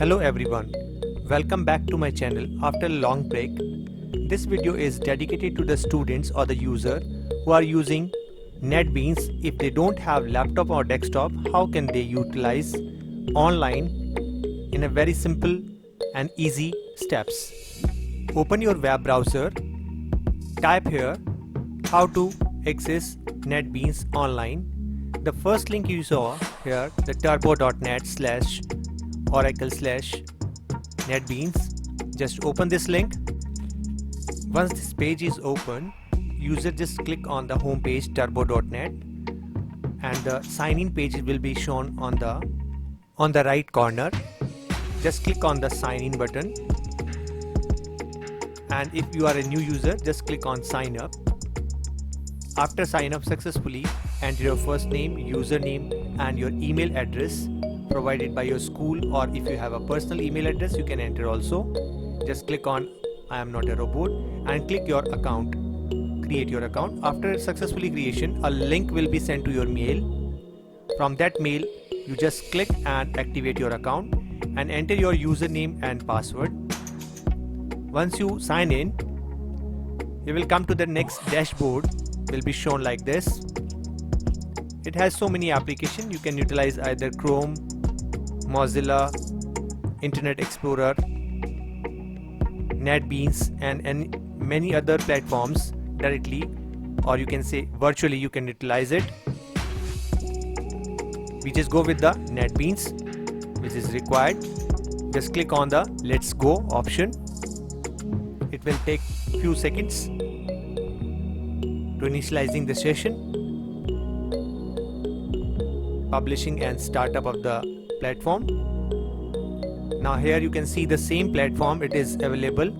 Hello everyone, welcome back to my channel after a long break. This video is dedicated to the students or the user who are using NetBeans. If they don't have laptop or desktop, how can they utilize online in a very simple and easy steps? Open your web browser, type here how to access NetBeans online. The first link you saw here, the turbo.net/oracle/NetBeans. Just open this link. Once this page is open, user just click on the home page turbo.net and the sign in page will be shown on the right corner. Just click on the sign in button, and if you are a new user, just click on sign up. After sign up successfully, enter your first name, username and your email address provided by your school, or if you have a personal email address you can enter also. Just click on I am not a robot and click your account. Create your account. After successfully creation, a link will be sent to your mail. From that mail you just click and activate your account and enter your username and password. Once you sign in, you will come to the next dashboard. Will be shown like this. It has so many applications. You can utilize either Chrome, Mozilla, Internet Explorer, NetBeans and many other platforms directly, or you can say virtually you can utilize it. We just go with the NetBeans, which is required. Just click on the Let's Go option. It will take few seconds to initializing the session, publishing and startup of the platform. Now here you can see the same platform. It is available.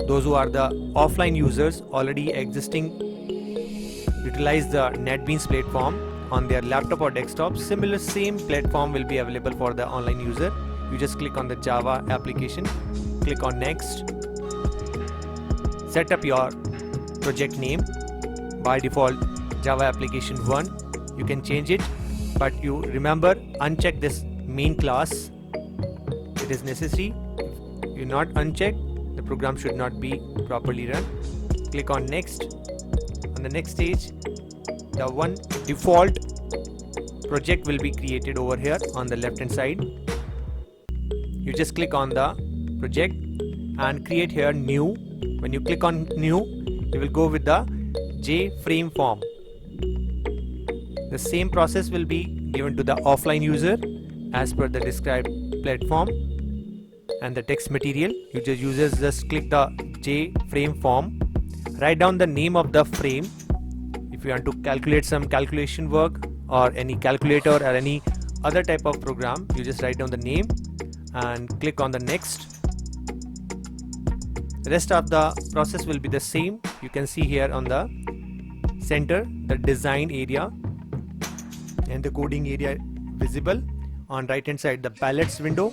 Those who are the offline users already existing utilize the NetBeans platform on their laptop or desktop. Same platform will be available for the online user. You just click on the Java application, click on next, set up your project name. By default Java application 1. You can change it, but you remember uncheck this main class. It is necessary. If you not uncheck, the program should not be properly run. Click on next. On the next stage, the one default project will be created over here on the left hand side. You just click on the project and create here new. When you click on new, you will go with the JFrame form. The same process will be given to the offline user as per the described platform. And the text material, users just click the JFrame form, write down the name of the frame. If you want to calculate some calculation work or any calculator or any other type of program, you just write down the name and click on the next. The rest of the process will be the same. You can see here on the center the design area and the coding area visible. On right hand side the palettes window,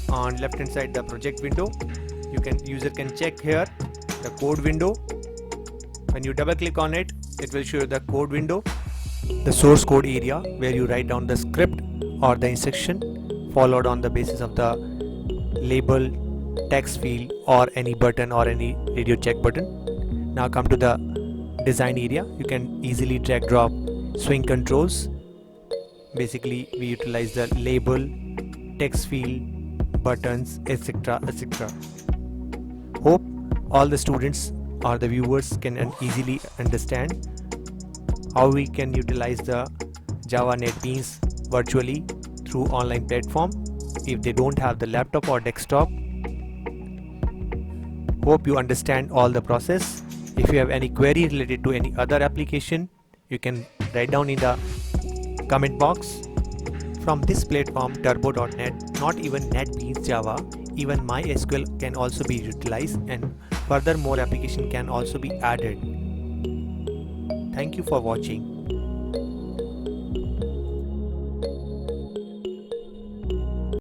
on left hand side the project window. User can check here the code window. When you double click on it, it will show you the code window, the source code area where you write down the script or the instruction followed on the basis of the label, text field or any button or any radio check button. Now come to the design area. You can easily drag drop swing controls. Basically we utilize the label, text field, buttons, etc. Hope all the students or the viewers can easily understand how we can utilize the Java NetBeans virtually through online platform if they don't have the laptop or desktop. Hope you understand all the process. If you have any query related to any other application, you can write down in the comment box. From this platform turbo.net, not even NetBeans Java, even MySQL can also be utilized and further more application can also be added. Thank you for watching.